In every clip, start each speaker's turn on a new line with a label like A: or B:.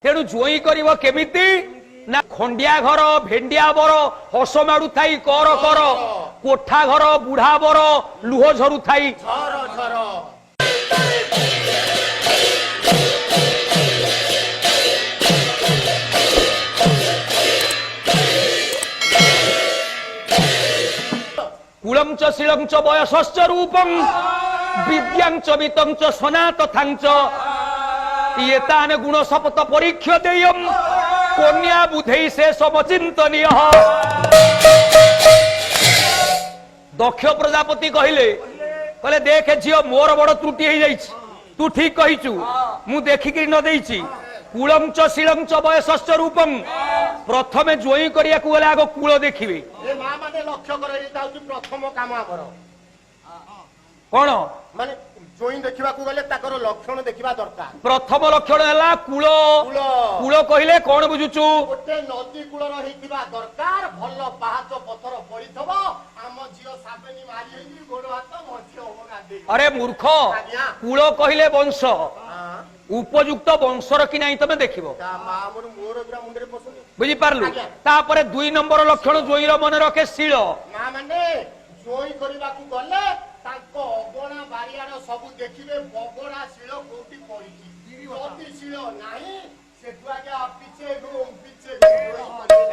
A: तेणु जोई करिवो केमिति ना खंडिया घर भेंडिया बर हस माडू थाई कर कर कोठा घर बुढ़ा बर लुह झरु थाई कुलम च शीलम च वयसश्च रूपम विद्यां च वित्तं च सनातथां च येतान गुण सपत परीक्ष्य देयम कन्या बुधै से समचिंतनीय। दक्ष प्रजापति कहले कहले देख झियो मोर बड़ त्रुटि हो जाइछि तू ठीक कहिचु मु देखिक न देइछि कुलम च शीलम च वयसश्च रूपम प्रथमे जोई करिया को गले आगो कुल देखिबे
B: ए मा माने लक्ष्य करे एटा होची प्रथम काम आगर
A: कोन
B: माने जोई देखिबा को गले ताकर लक्षण देखिबा दरकार।
A: प्रथम लक्षण हैला कुल कुल कहिले कोन बुझुचु
B: गोटे नदी कुल रहितिबा दरकार भल पाहाच पत्थर पड़िथबो हम जियो साबेनी मारी हेई गोड़ हाथ मछि होगा दे।
A: अरे मूर्ख कुल कहिले वंश उपयुक्त वंशर कि नहीं तमे देखिबो बुझी पारलु। तापरे 2 नंबर लक्षण जोईर मन रखे शील
B: ना माने जोई करबा को गले ताको अगणा बारियार सब देखिबे बगड़ा शील कोठी पड़िछि जति शील नाही सेठुआ के पीछे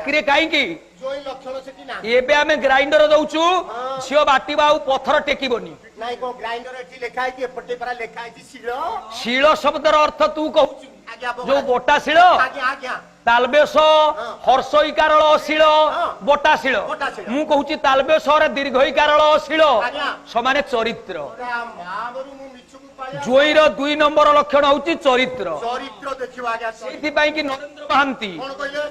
B: किरे
A: काई की
B: जोई लक्षण सेठी ना
A: एबे हमें ग्राइंडर दउचु छियो बाटीबा उ पत्थर टेकीबोनी
B: नाही को ग्राइंडर एठी लेखाय कि एपटे परा लेखाय छि शील
A: शील शब्दर अर्थ तू कहू जो बोटा शील
B: आज्ञा आज्ञा तालबेश
A: हर्षईकारल शील बोटा शील मु कहूची तालबेश रे दीर्घईकारल शील समान चरित्र जोईर 2 नंबर लक्षण होची चरित्र
B: चरित्र देखिबा आज्ञा
A: सेति पई कि नरेंद्र महांती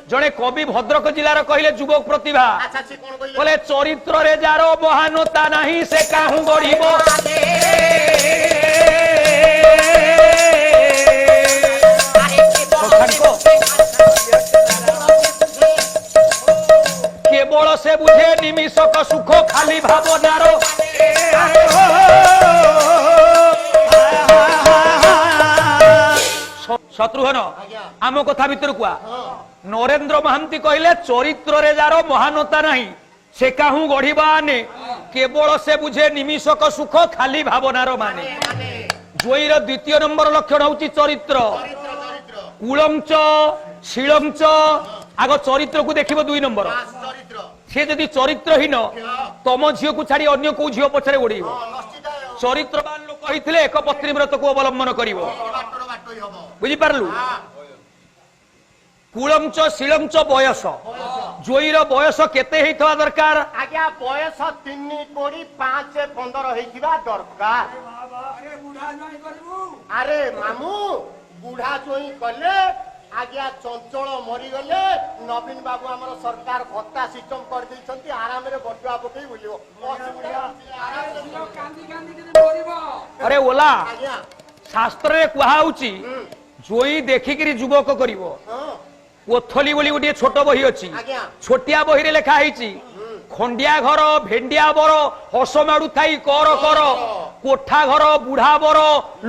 A: जणे कवि भद्रक जिल्लार कहिले युवक प्रतिभा
B: अच्छा से कोन कहिले
A: बोले चरित्र रे जारो महानता नाही से काहू गढिबो केवल से बुझे निमिषक सुख खाली भावनार शत्रुघ्न आम कथा भीतर कुआ नरेंद्र महांती कहले चरित्र रे जार महानता नहीं से काहू गढ़िबा आने केवल से बुझे निमिषक सुख खाली भावनार माने। जोईर 2 नंबर लक्षण होची चरित्र कुलम च शीलम च आग चरित्र को देखिबो 2 नंबर से जदि चरित्रहीन तम झियो को छाड़ी अन्य को झियो पछरे ओडिबो चरित्रवान लोक कहिथिले एक पत्नी व्रत को अवलंबन करिवो बुझी पारलु। कुलम च शीलम च बयस जोईर बयस केते हेइथवा दरकार
B: आज्ञा बयस 3 कोड़ी 5 15 हेइथिबा दरकार। अरे मामू बुढ़ा जोई कले आज्ञा चंचल मरी गले नवीन बाबू हमर सरकार भत्ता सिस्टम कर दैछंती आराम रे बटुआ पकई बुलियो
A: अरे ओला शास्त्र रे कुहा होची जोई देखिकरी युवक करिवो ओथली बोली गोटे छोट बही अछि छोटिया बही रे लिखा हैची खंडिया घर भेंडिया बर हस माडू थाई कर कर कोठा घर बुढ़ा बर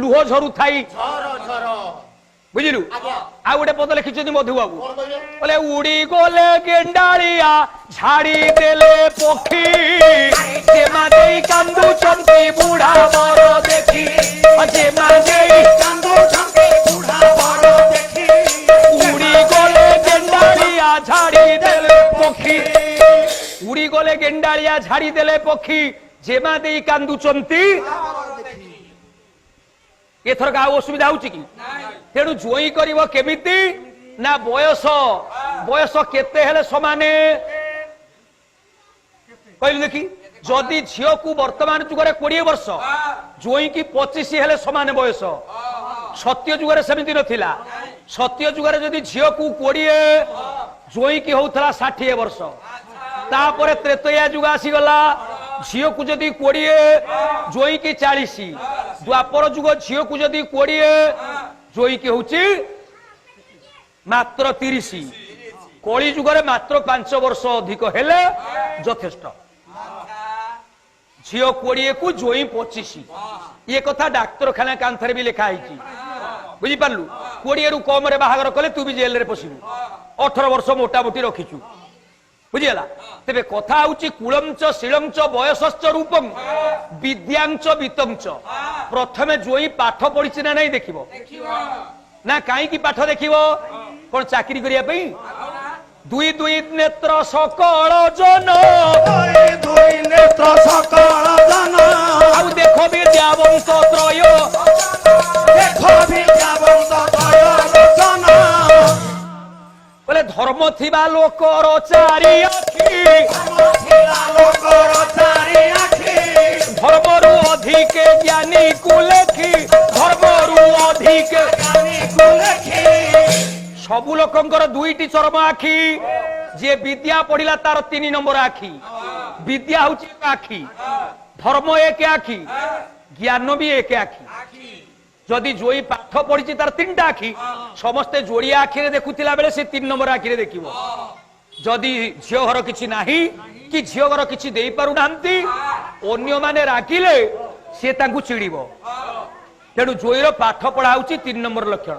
A: लुह झरु थाई बुझिलु आ गोटे पद लिखिछथि मधु बाबू बोले उड़ी गोले गेंडालिया झाड़ी देले पक्षी जेमा देई कांदू चंपी बुढ़ा बर देखी जेमा देई कांदू चंपी बुढ़ा बर देखी उड़ी गोले गेंडालिया झाड़ी देले पक्षी उड़ी गोले गेंडालिया झाड़ी देले पक्षी जेमा देई कांदू चंती एथर का असुविधा होची कि तेणु जोई करिवो केमिति ना बयस बयस केते हेले समाने कहलु देखी जदि झियो को वर्तमान जुगरे 20 वर्ष जोई की 25 हेले समान बयस सत्य जुगरे सेमिति नथिला सत्य जुगरे जदि झियो को 20 जोई की होउथला 60 वर्ष तापरे त्रेतया जुग आसी गला झियो को जदि 20 जोई की 40 द्वापर जुग झियो को जदि 20 जोई की होउची मात्र 30 कली जुगरे मात्र 5 वर्ष अधिक हेले यथेष्ट झियो 20 को जोई 25 ये कथा डाक्तरखाना कांथरे भी लिखा है बुझी पारलु 20 रु कम रे बाहागर कले तू भी जेल रे पसिबु 18 वर्ष मोटामोटी रखिचु बुझिला तेबे कथा होची कुलंच शिलंच बयसश्च रूपं विद्यांच वितंच प्रथमे जोई पाठ पढिछि ना नहीं देखिबो ना काई की पाठ देखिबो कोन चाकरी करिया पई दुई दुई नेत्र सकल जन
C: दुई नेत्र सकल जन
A: आउ देखो विद्यावंत त्रय
C: देखो विद्यावंत त्रय जन
A: बोले धर्म थिबा लोकर चारि आखि
C: लोकर चारि आखि
A: धर्मरु अधिक ज्ञानी कुलेखी धर्मरु अधिक
C: ज्ञानी कुलेखी
A: सबु लोकंकर दुईटी चरम आखि जे विद्या पढ़िला तार 3 नंबर आखि विद्या होची एक आखि धर्म एक आखि ज्ञान भी एक आखि जदि जोई पाठ पढ़ी तार 3टा आखि समस्ते जोड़िया आखिरे देखुतिला बेले से 3 नंबर आखिरे देखिबो जदि झियो घर किछि नाही कि झियो घर किछि देई पारु नांती अन्य माने रागिले से तांकु चिड़िबो तेणु जोईर पाठ पढ़ा होची 3 नंबर लक्षण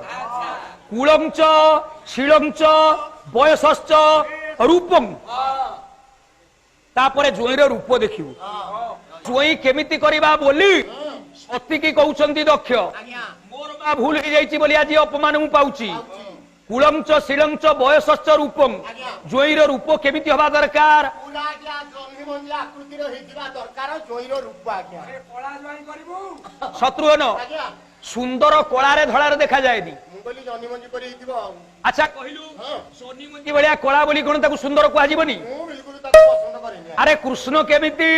A: कुलंच शिलंच बयसश्च रूपं तापरे जोईर रूप देखिबो जोई केमिति करिबा बोली सती की कहउचंती दक्ष मोर बा भूल हो जाइछि बोली आज अपमान मु पाउची कुलंच शिलंच बयसश्च रूपं जोईर रूप केमिति हबा दरकार
B: आकृतिर हेतिबा दरकार जोईर रूप आज्ञा
A: शत्रुघ्न सुंदर कलारे धଳାରେ देखा जाएनी
B: बोली जनी मंजी करी हेतिबो
A: अच्छा कहिलु सोनी मंजी भलिया कला बोली कोन ताकू सुंदर को आजीबनी
B: मु बिल्कुल ताको पसंद करेनी
A: अरे कृष्ण केमिति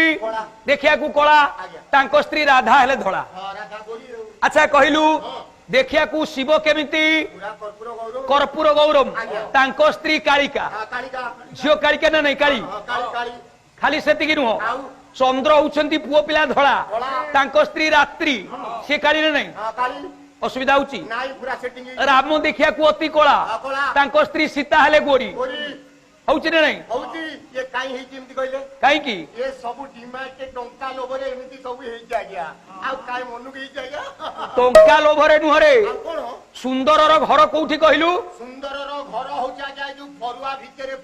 A: देखिया को कला तांको स्त्री राधा हेले धळा
B: हां राधा बोली
A: अच्छा कहिलु देखिया को शिव केमिति
B: पूरा कर्पूर गौरव
A: कर्पूर गौरम तांको स्त्री कालिका
B: हां कालिका
A: झियो कालिका ना नहीं काली
B: हां काली काली
A: खाली सेतिकी नुह
B: आउ
A: चंद्र होउछंती पुओ पिला धळा तांको स्त्री रात्रि से काली ना नहीं
B: हां काली
A: असुविधा होची
B: नाई पूरा सेटिंग
A: राम देखिया को अति कला तांको स्त्री सीता हेले गोरी
B: गोरी
A: होउची ना नहीं
B: हौची ये काई हेची एमती कहले
A: काई की
B: ये सब डिमांड के टंका लोभरे एमती सब हे जागिया आ काय मनु के जागिया
A: टंका लोभरे नुहरे
B: आ कोन
A: सुंदरर घर कोठी कहिलु
B: सुंदरर घर होचा जाय जो फरुआ भितरे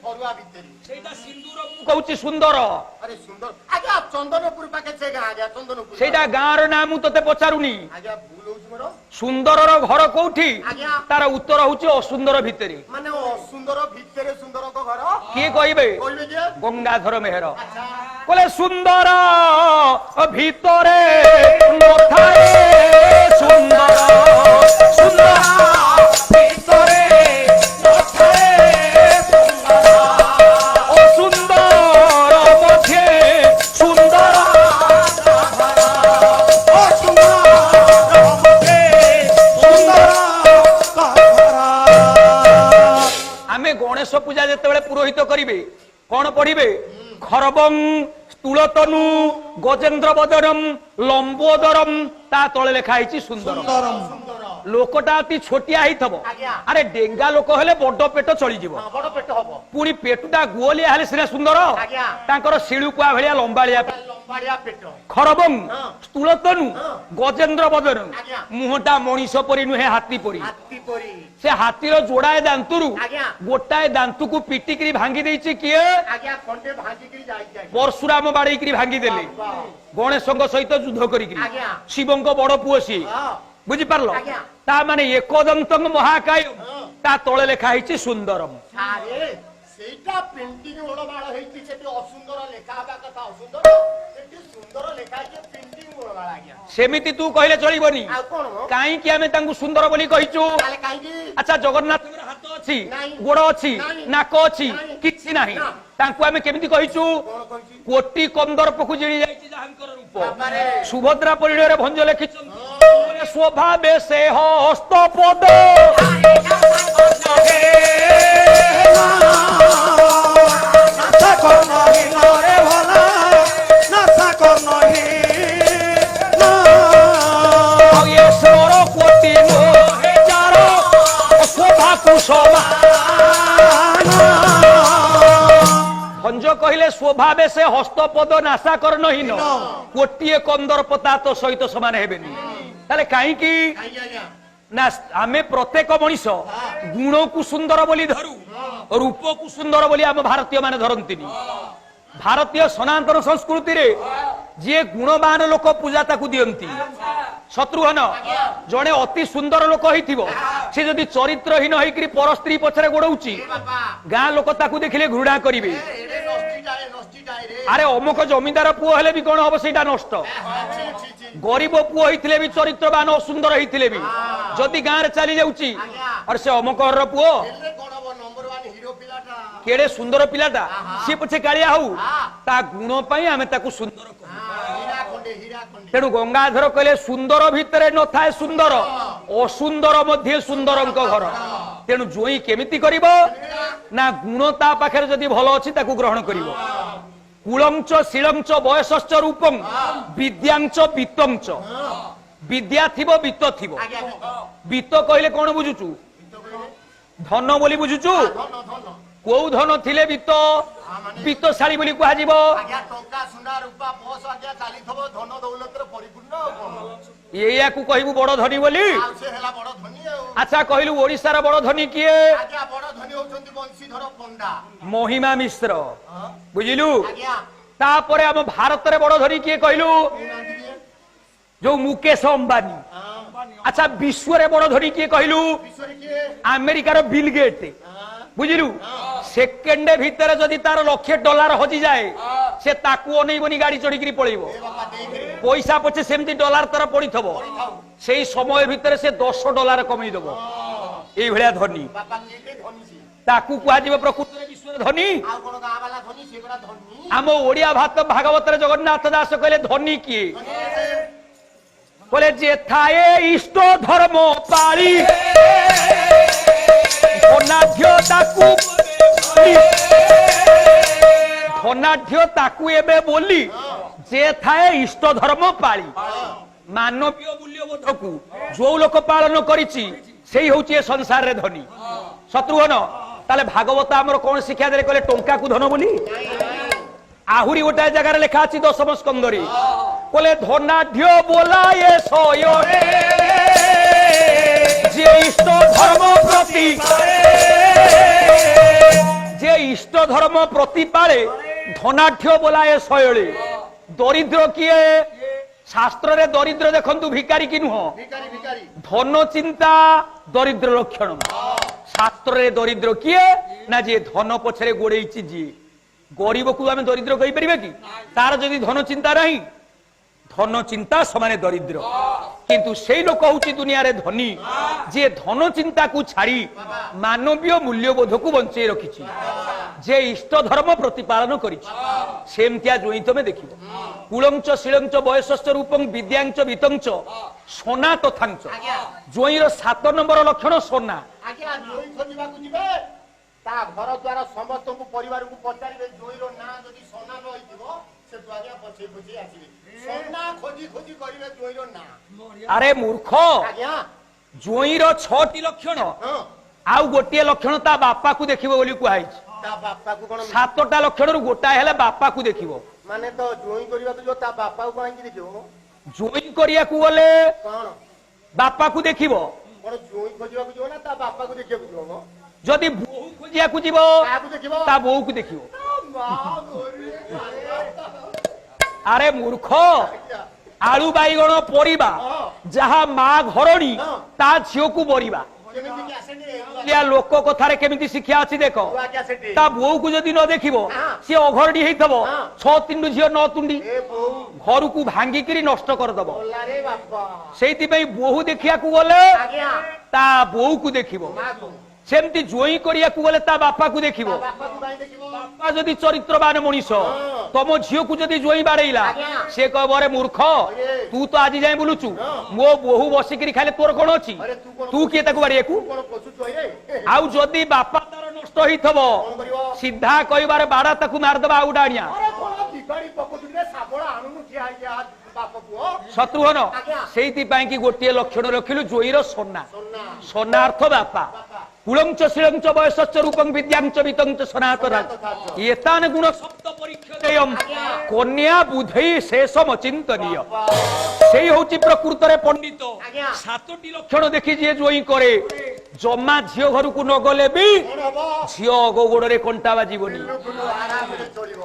A: सेटा सिंदूर मु कहूची सुंदर
B: अरे सुंदर आज्ञा चंदनपुर पाके से गा आज्ञा चंदनपुर
A: सेटा गाँर नाम मु तते पचारुनी
B: आज्ञा भूल होउछ मोर
A: सुंदरर घर कोठी
B: आज्ञा
A: तार उत्तर होची असुंदर भितरे
B: माने असुंदर भितरे सुंदर को घर
A: किए कहबे
B: कहबे जे
A: गंगाधर मेहर
B: अच्छा
A: बोले सुंदर भितरे नथाए सुंदर सुंदर
C: ভিতরে নথায় সুন্দর
A: ओ सुंदर मध्य सुंदर
C: ও সুন্দর মধ্যে সুন্দর করা
A: आमे गणेश पूजा जेतेबेले पुरोहित करिवे कोन पढ़िबे खरबं तुलतनु गजेंद्र बदनम लंबोदरम ता तळे लेखा आइछि सुंदरम
B: सुंदर
A: लोकटा अति छोटिया हिथबो
B: आज्ञा
A: अरे डेंगा लोक हेले बड पेट चली जीवो
B: हां बड़ पेट हबो
A: पुनी पेटुटा गोलिया हेले सिना सुंदर
B: आज्ञा
A: तांकर शिळुकुआ भलिया लंबालिया
B: लंबाड़िया पेट
A: खरबं
B: हाँ।
A: तुलतनु
B: हाँ।
A: गजेंद्र बदनम
B: आज्ञा
A: मुहटा मनीष परी नुहे हाथी परी
B: हाथी परी
A: से हाथीर जोड़ाए दांतुरु
B: आज्ञा
A: गोटाए दांतुकु पिटिकरी भांगी देइछि किए
B: आज्ञा खंडे भाजी करी जाई जाई
A: परशुराम बाड़ीकरी भांगी देले गणेशଙ୍କ सहित युद्ध करिकरी
B: आज्ञा
A: शिवଙ୍କ बड़ पुओ सी
B: हां
A: बुझी पारलो
B: आज्ञा
A: ता माने एकदंतंग महाकाय
B: हाँ।
A: ता तळे लेखा हिची सुंदरम
B: अरे सेटा पेंटिंग ओळो बाळ हेती सेटी असुंदर लेखा हबा कथा असुंदर सेटी सुंदर लेखा के पेंटिंग ओळो बाळ आज्ञा
A: सेमिति तू कहले चलिबनी
B: आ कोन
A: काई कि आमे तांकु सुंदर बोली कहिचु
B: काले काई की
A: अच्छा जगन्नाथ हाथ अछि
B: नहीं।
A: गोड़ अछि
B: नहीं।
A: नाक अछि
B: नहीं।
A: किछि नाही
B: ना।
A: तांकु आमे केमिति कहिचु
B: कोन कोनची
A: कोटि कंदर पखु जिणी जाईछि जहांकर रूप
B: बाबारे
A: सुभद्रा परिणୟରେ भंज ଲେଖିଛନ୍ତି ସ୍ୱଭାବେ ସେ ହସ୍ତପଦ
C: নাসা কর নহি নরে ভলা নাসা কর নহি না
A: ଆଉ ଏ ସ୍ୱର କୋଟି ହେଜାର ଶୋଭାକୁ ସମାନ ଭଞ୍ଜ କହିଲେ ସ୍ୱଭାବେ ସେ ହସ୍ତପଦ ନାଶା କର ନହୀନ ଗୋଟିଏ କନ୍ଦର ପତା ତ ସହିତ ସମାନ ହେବେନି ତାହେଲେ କାହିଁକି
B: काई आज्ञा
A: ନା ଆମେ ପ୍ରତ୍ୟେକ ମଣିଷ ଗୁଣକୁ ସୁନ୍ଦର ବୋଲି ଧରୁ, ରୂପକୁ ସୁନ୍ଦର ବୋଲି ଆମ ଭାରତୀୟ ମାନେ ଧରନ୍ତିନି। ଭାରତୀୟ ସନାତନ ସଂସ୍କୃତିରେ ଯିଏ ଗୁଣବାନ ଲୋକ ପୂଜା ତାକୁ ଦିଅନ୍ତି। ଶତ୍ରୁଘ୍ନ ଜଣେ ଅତି ସୁନ୍ଦର ଲୋକ ହେଇଥିବ, ସେ ଯଦି ଚରିତ୍ରହୀନ ହେଇକରି ପର ସ୍ତ୍ରୀ ପଛରେ ଗୋଡଉଛି, ଗାଁ ଲୋକ ତାକୁ ଦେଖିଲେ ଘୃଣା କରିବେ। ଆରେ ଅମୁକ ଜମିଦାର ପୁଅ ହେଲେ ବି କଣ ହବ, ସେଇଟା ନଷ୍ଟ। ଗରିବ ପୁଅ ହେଇଥିଲେ ବି, ଚରିତ୍ରବାନ ଅସୁନ୍ଦର ହେଇଥିଲେ ବି, ଯଦି ଗାଁରେ ଚାଲି ଯାଉଛି, ଆରେ ସେ ଅମୁକ ଘରର ପୁଅ କେଡେ ସୁନ୍ଦର ପିଲାଟା, ସିଏ ପଛେ କାଳିଆ ହଉ, ତା ଗୁଣ ପାଇଁ ଆମେ ତାକୁ ସୁନ୍ଦର କହୁ। ତେଣୁ ଗଙ୍ଗାଧର କହିଲେ ସୁନ୍ଦର ଭିତରେ ନଥାଏ ସୁନ୍ଦର, ଅସୁନ୍ଦର ମଧ୍ୟ ସୁନ୍ଦରଙ୍କ ଘର। ତେଣୁ ଜୋଇଁ କେମିତି କରିବ ନା ଗୁଣ ତା ପାଖରେ ଯଦି ଭଲ ଅଛି ତାକୁ ଗ୍ରହଣ କରିବ। କୁଳଞ୍ଚ ଶିଳଞ୍ଚ ବୟସଶ୍ଚ ରୂପଂ ବିଦ୍ୟାଞ୍ଚ ବିତ୍ତଞ୍ଚ। ବିଦ୍ୟା ଥିବ ବିତ୍ତ ଥିବ। ବିତ୍ତ କହିଲେ କଣ ବୁଝୁଛୁ? ଧନ ବୋଲି ବୁଝୁଛୁ? କୋଉ ଧନ ଥିଲେ ବିତ୍ତ? ବିତ୍ତଶାଳୀ ବୋଲି କୁହାଯିବ। ଏଇଆକୁ କହିବୁ ବଡ ଧନୀ ବୋଲି? ଆଚ୍ଛା କହିଲୁ ଓଡିଶାର ବଡ ଧନୀ କିଏ? ମହିମା ମିଶ୍ର, ବୁଝିଲୁ? ତାପରେ ଆମ ଭାରତରେ ବଡ ଧନୀ କିଏ କହିଲୁ? ଯୋଉ ମୁକେଶ ଅମ୍ବାନୀ। ଆଚ୍ଛା ବିଶ୍ୱରେ ବଡ ଧନୀ କିଏ କହିଲୁ? ଆମେରିକାର ବିଲ୍ ଗେଟ୍, ବୁଝିଲୁ? ସେକେଣ୍ଡ ଭିତରେ ଯଦି ତାର $1,00,000 ହଜିଯାଏ, ସେ ତାକୁ ଅନେଇବନି, ଗାଡି ଚଢିକିରି ପଳେଇବ। ପଇସା ପଛେ ସେମିତି ଡଲାର ତାର ପଡିଥିବ, ସେଇ ସମୟ ଭିତରେ ସେ $10 କମେଇଦବ। ଏଇଭଳିଆ ଧନୀ, ତାକୁ କୁହାଯିବ ପ୍ରକୃତରେ ବିଶ୍ୱରେ ଧନୀ। ଆମ ଓଡିଆ ଭାଗବତରେ ଜଗନ୍ନାଥ ଦାସ କହିଲେ ଧନୀ କିଏ? କହିଲେ ଯେ ଥାଏ ଇଷ୍ଟ ଧର୍ମ ପାଳି, ଧନାଢ୍ୟ ତାକୁ ଧନାଢ୍ୟ ତାକୁ ଏବେ ବୋଲି, ଯେ ଥାଏ ଇଷ୍ଟ ଧର୍ମ ପାଳି। ମାନବୀୟ ମୂଲ୍ୟବୋଧକୁ ଯୋଉ ଲୋକ ପାଳନ କରିଛି ସେଇ ହଉଛି ଏ ସଂସାରରେ ଧନୀ। ଶତ୍ରୁଘ୍ନ ତାହେଲେ ଭାଗବତ ଆମର କଣ ଶିକ୍ଷା ଦେଲେ କହିଲେ? ଟଙ୍କାକୁ ଧନ ବୋଲି। ଆହୁରି ଗୋଟାଏ ଜାଗାରେ ଲେଖା ଅଛି ଦଶମ ସ୍କନ୍ଧରେ, କହିଲେ ଧନାଢ୍ୟ ବୋଲାଏ ଶୟରେ, যে ইষ্ট ধর্ম প্রতি, যে ইষ্ট ধর্ম প্রতিপালে ধনাঢ্য বোলায় শয়লে। দরিদ্র কিয়ে? শাস্ত্রে দরিদ্র দেখন্তু ভিকারি কি নুহ, ধন চিন্তা দরিদ্র লক্ষণ। শাস্ত্রে দরিদ্র কিয়ে না যে ধন পছরে গোড়েইছি। যে গরিবকু আমি দরিদ্র কইপারিবা কি? তার যদি ধন চিন্তা নাই, ধন চিন্তা সমানে দরিদ্র। কিন্তু সেই লোক হচ্ছে দুনিয়ারে ধনী যে ধন চিন্তাକୁ ছাড়ি মানবীয় মূল্যবোধକୁ বঞ্চাই রাখিছি, যে ইষ্ট ধর্ম প্রতিপালন করেছি। সেমতিয়া জয়ী তুমি দেখিব। কুলঞ্চ শিলঞ্চ বয়সশ্চ রূপং বিদ্যাঞ্চ বিতঞ্চ সোনা তথাঞ্চ। জয়ীর 7 নম্বর লক্ষণ সোনা।
B: তা ঘর দ্বার সমস্ত পরিবারକୁ পচারিবে জয়ীর না যদি সোনা রইতিব সে দুনিয়া পছই পছই আসিবে। সোনা খোঁজি খোঁজি করিবে জয়ীর না।
A: আরে মূর্খ, জয়ীর 6টি লক্ষণ, আউ গোটিয়ে লক্ষণ তা বাপাকু দেখিব বলি কুহাইছি।
B: তা বাপাকু কোন
A: 7টা লক্ষণରୁ গোটাଏ হেলে বাপাকু দেখিব।
B: মানে তো জয়ী করিବାକୁ જો তা বাপাকু কাହିଁକି ଦେଖିବ?
A: জয়ী করিয়াকু গলে
B: কোন
A: বাপাকু দেখিব।
B: কোন জয়ী খোঁজিବାକୁ ଯିବ ନା ତା ବାପାକୁ ଦେଖିବାକୁ ଯିବ?
A: যদি বহু খোঁজিয়াকু যাব
B: কাহাକୁ ଦେଖିବ?
A: তা বউকু দেখিব।
B: মা গরি
A: আরে মূর্খ, আলু বাইগণ পরিবা যাহা মা ঘরণী তা ঝিওকু বরিবা।
B: কেমিতি কি আসেনি?
A: লোক কথারে কেমিতি শিক্ষা আছে দেখ।
B: বুয়া কি আসেনি?
A: তা বউকু যদি ন দেখিব, সে অঘরণী হইতব, 6 তিন্ডু ঝিও 9 তুন্ডি
B: এ বউ
A: ঘরকু ভাঙ্গিকিরি নষ্ট করদব।
B: ওলারে বাপা।
A: সেইতিপাই বহু দেখিয়াকু গলে
B: আজ্ঞা
A: তা বউকু দেখিব।
B: মাগো
A: সেমতি জয়ী করিয়াকু গলে তা বাপাকু দেখিব।
B: বাপাকু কাହିଁ ଦେଖିବ?
A: বাপা যদি চরিত্রবান মনিষ তম ঝিওকু যদি জয়ী বাড়াইলা, সে কব রে মূর্খ, তু তো আজি যাই বুলুচু, মো বহু বসিকিরি খাইলে তোর কোন ଅଛି? তু কিয়ে তাকু বাড়িয়াকু?
B: কোন পশু চইরে?
A: আউ যদি বাপা তার নষ্ট হইথব,
B: কোন করিব?
A: সিধা কইবারে বাড়া তাকু মারদবা আউ ডাণিয়া।
B: আরে কোন বিকারি পকতুরে সাবড়া আনুনু ঠিয়া ইয়া বাপ পুଅ।
A: শত্রুঘ্ন সেইতি পাই কি গোটিয়ে লক্ষণ রখিলু জয়ীর সোনা।
B: সোনা
A: সোনা অর্থ বাপা। কুলঞ্চ শিলঞ্চ বয়সশ্চ রূপং বিদ্যাঞ্চ বিতঞ্চ সনাতন এতান গুণ সপ্ত পরীক্ষদেয়ম কন্যা বুধেই শেষম চিন্তনীয় সেই হচ্ছে প্রকৃতরে পণ্ডিত
B: আজ্ঞা।
A: 7টি লক্ষণ দেখি যে জয়ী করে জমা ঝিও ঘরକୁ ନ ଗଲେ ବି
B: କଣ ହବ
A: ଝିଅ ଗୋଡରେ କଣ୍ଟା ବାଜିବନି
B: ଆରାମରେ ଚଳିବ